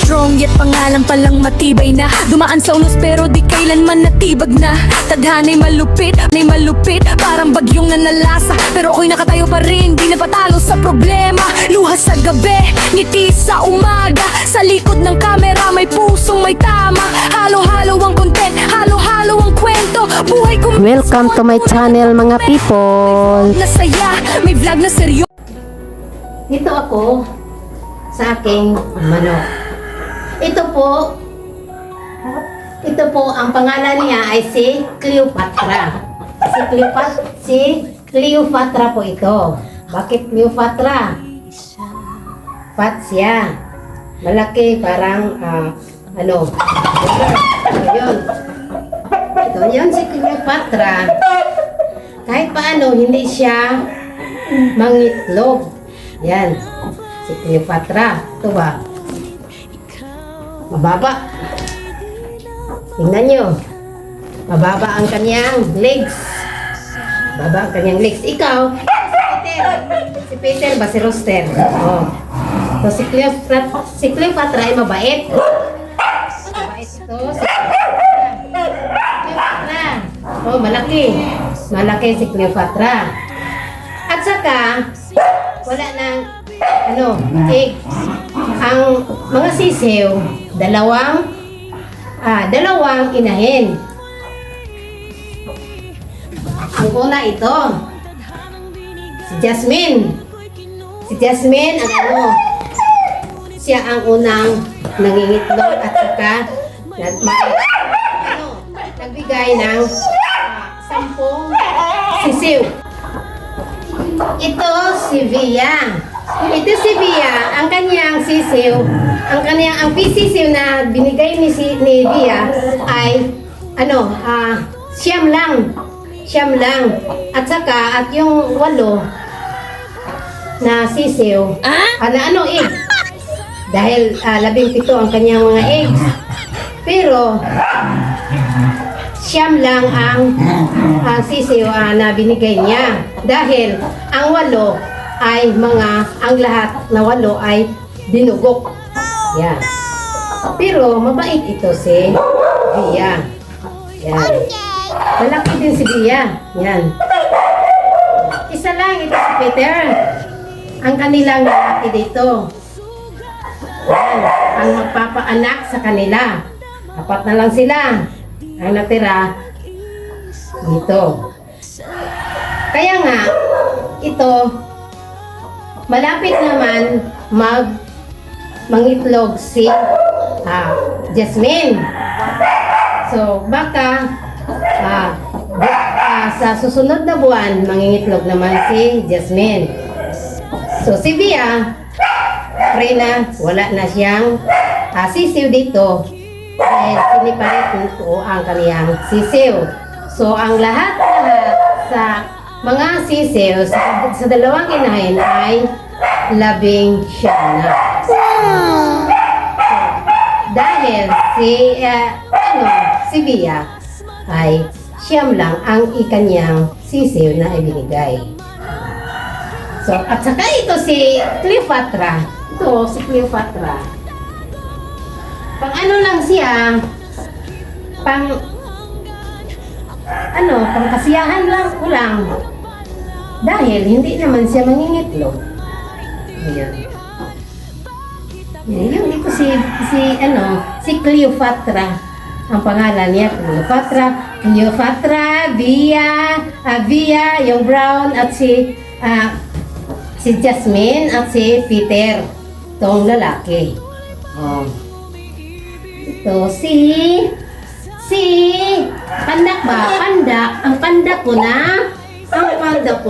strong yet pangalan palang matibay na. Dumaan sa unos pero di kailanman natibag na. Tadhana'y malupit, parang bagyong nanalasa. Pero ako'y nakatayo pa rin, di napatalo sa problema. Luha sa gabi, ngiti sa umaga. Sa likod ng kamera may pusong may tama. Halo-halo ang content, halo-halo ang kwento. Buhay ko Welcome to my channel mga people. nasaya, may vlog na seryo. Dito ako sa aking manok. Ito po ang pangalan niya ay si Cleopatra. Si Cleopatra po ito. Bakit Cleopatra? Fat siya. Malaki, parang yun. Ito yun si Cleopatra. Kahit paano hindi siya mangitlog. Yan, si Cleopatra. Ito ba? Mababa. Tingnan nyo. Mababa ang kanyang legs. Mababa ang kanyang legs. Ikaw, si Peter ba? Si Roster. Oh. So, si Cleopatra ay mabait. Mabait ito. Si Cleopatra. Oh, malaki. Malaki si Cleopatra. At saka, wala nang egg. Ang mga sisiw, dalawang inahin. Ang una ito, si Jasmine. Si Jasmine, siya ang unang nangingitlog at saka nagbigay ng 10 sisiw. Ito si Via. Ang kanyang sisiw, ang sisiw na binigay ni Via ay siyam lang. At saka yung 8 na sisiw, dahil 17 ang kanyang mga eggs. Pero siyam lang ang sisiw na binigay niya. Dahil ang 8 ay ang lahat na 8 ay dinugok. Yan. Pero mabait ito si Via. Yan. Malaki din si Via. Yan. Isa lang ito si Peter. Ang kanilang lalaki dito. Yan. Ang magpapaanak sa kanila. 4 na lang sila. Ang natira dito. Kaya nga, ito, malapit naman mangitlog si Jasmine. So, baka sa susunod na buwan, mangingitlog naman si Jasmine. So, si Via, pray na, wala na siyang sisiw dito. Dahil siniparit nito ang kaniyang sisiw. So, ang lahat sa mga sisiw sa dalawang inahin ay 11 na. Dahil si Via ay siyam lang ang ikanyang sisiw na ibinigay. So, at saka ito si Cleopatra. Ito si Cleopatra. Pang lang siya, pang kasiyahan lang ko lang. Dahil hindi naman siya mangingitlog. Ayan. Yung ito si Cleopatra. Ang pangalan niya, Cleopatra, Via, yung brown, at si Jasmine, at si Peter. Itong lalaki. Oh. Ito si pandak ba? Ang pandak ko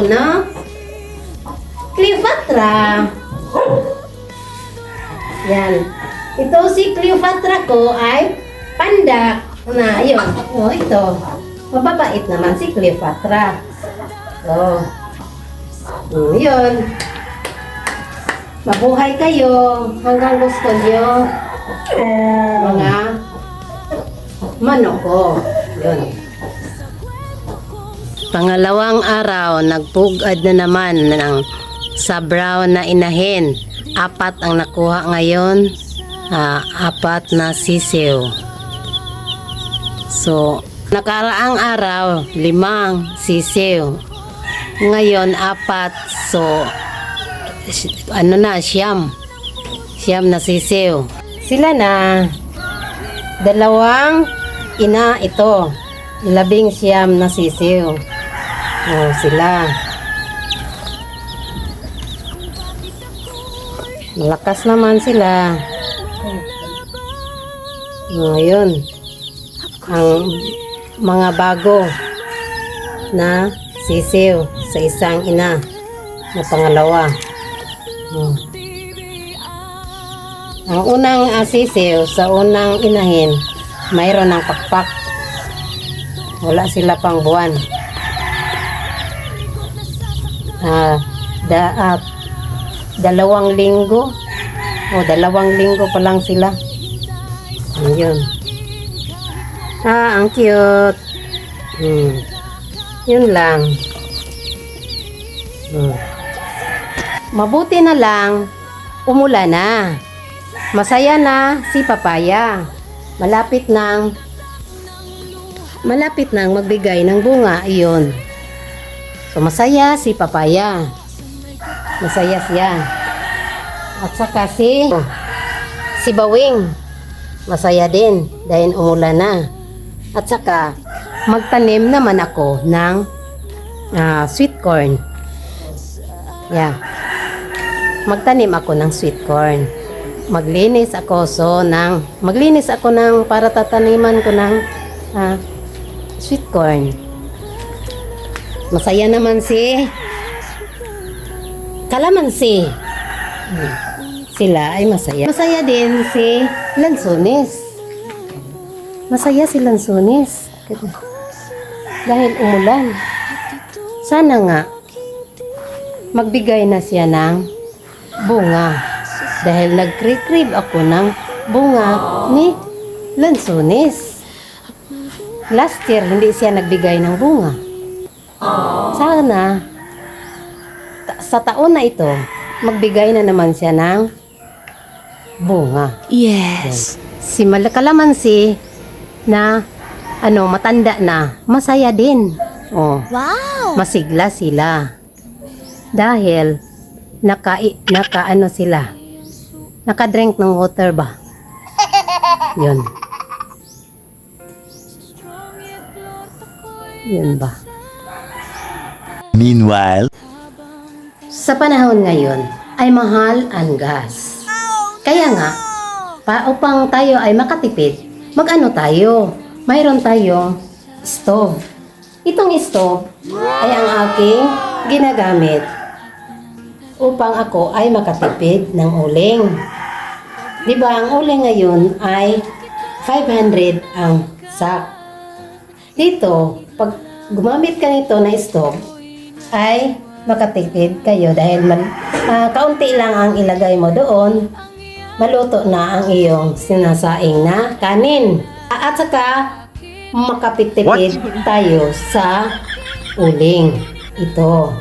na Cleopatra. Yan. Ito si Cleopatra ko ay pandak na yun. Oh, ito. Mababait naman si Cleopatra. So, yun. Mabuhay kayo hanggang gusto nyo mga manok ko. Yun. Pangalawang araw, nagpugad na naman ng sa brown na inahin. 4 ang nakuha ngayon. 4 na sisiw. So, nakaraang araw, 5 sisiw. Ngayon, 4. So, siyam. Siyam na sisiw. Sila na, 2 ina ito. 19 na sisiw. Oh, sila. Malakas naman sila. Ngayon, ang mga bago na sisiw sa isang ina na pangalawa. Ang unang sisiw sa unang inahin, mayroon ng pakpak. Wala sila pang buwan. 2 linggo. 2 linggo pa lang sila. Ayun. Ang cute. Yun lang. Mabuti na lang, umulan na. Masaya na si Papaya. Malapit nang magbigay ng bunga. Iyon. So, masaya si Papaya. Masaya siya. At saka si Bawing. Masaya din dahil umulan na. At saka, magtanim naman ako ng sweet corn. Yeah. Magtanim ako ng sweet corn. Maglinis ako ng para tataniman ko ng sweet corn. Masaya naman si Kalamansi. Sila ay masaya. Masaya din si Lansones. Masaya si Lansones. Dahil umulan. Sana nga magbigay na siya ng bunga. Dahil nag-retrieve ako ng bunga ni Lansones. Last year, hindi siya nagbigay ng bunga. Sana, sa taon na ito, magbigay na naman siya ng bunga. Yes. Si Kalamansi na matanda na, masaya din. Oh, Wow. masigla sila. Dahil sila. Naka-drink ng water ba? Yun. Yun ba? Meanwhile, Sa panahon ngayon ay mahal ang gas. Kaya nga, upang tayo ay makatipid, mag-ano tayo? Mayroon tayong stove. Itong stove ay ang aking ginagamit upang ako ay makatipid ng uling. Diba, ang uling ngayon ay 500 ang sak. Dito, pag gumamit ka nito na stove, ay makatipid kayo dahil kaunti lang ang ilagay mo doon, maluto na ang iyong sinasaing na kanin. At saka, makapitipid tayo sa uling. Ito.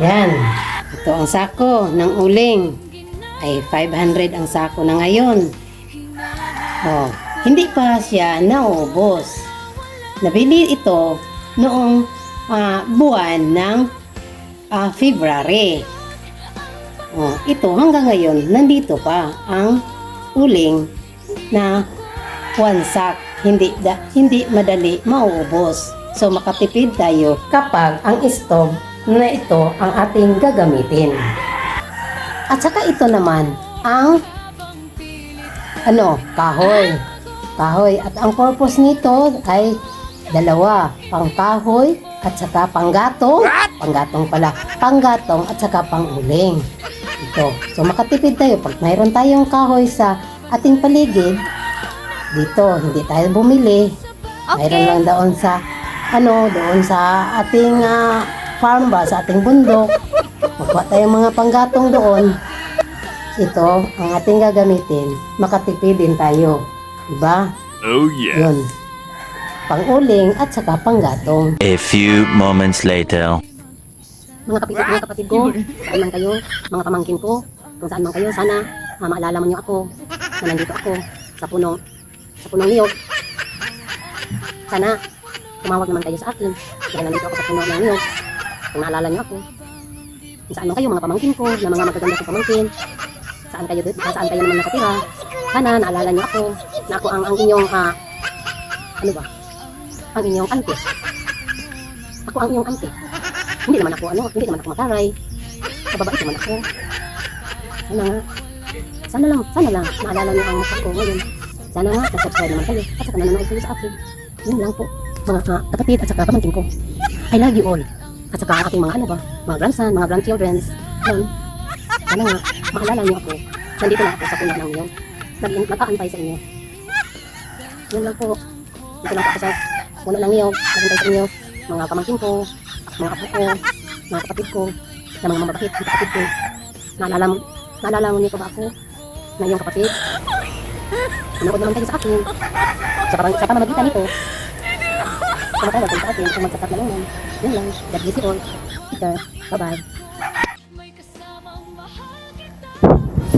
Yan. Ito ang sako ng uling. Ay 500 ang sako na ngayon. Oh, hindi pa siya naubos. Nabili ito noong buwan ng February. Oh, ito hanggang ngayon nandito pa ang uling na 1 sack. Hindi madali mauubos. So makatipid tayo kapag ang stove na ito ang ating gagamitin. At saka ito naman ang kahoy. Kahoy. At ang purpose nito ay 2, pangkahoy at saka panggatong. Panggatong at saka panguling. Ito. So makatipid tayo pag mayroon tayong kahoy sa ating paligid. Dito, hindi tayo bumili. Mayroon lang doon sa ating farm ba, sa ating bundok. Magkuha tayong mga panggatong doon. Ito ang ating gagamitin. Makatipid din tayo. Diba? oh yeah. Yun. Panguling at saka panggatong. A few moments later. Mga kapatid ko, saan man kayo, mga pamangkin ko, kung saan man kayo, sana maalala mo niyo ako na nandito ako sa punong niyog. Sana tumawag naman kayo sa akin dahil nandito ako sa puno ng niyog. Kung naalala niyo ako, kung saan man kayo, mga pamangkin ko, na mga magaganda kong pamangkin, saan kayo naman nakatira, sana naalala niyo ako na ako ang inyong ang inyong ante. Ako ang inyong ante. Hindi naman ako mataray. Kababait naman ako. Sana lang, naalala niyo ang mukha ko ngayon. Sana nga, subscribe naman kayo at saka nanonood kayo sa akin. Yun lang po, mga kapatid at saka pamangkin ko. I love you all. At saka aking mga grandson, mga grandchildren. Sana nga, maalala niyo ako. Nandito na ako sa puno ng niyog. Nag-aantay sa inyo. Yun lang po. Dito lang ako sa puno ng niyog. Nag-aantay sa inyo. Mga pamangkin ko, mga apo ko, mga kapatid ko, na mga mababait, mga kapatid ko. Naalala mo niyo pa ba ako? Na iyong kapatid? Manood naman kayo sa akin. Sa pamamagitan nito, tumatawag kayo sa akin kung magsasak na naman. Yun lang. God bless you all. Peter, bye-bye.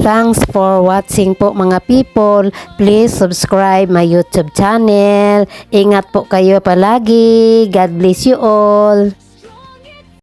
Thanks for watching po mga people. Please subscribe my YouTube channel. Ingat po kayo palagi. God bless you all.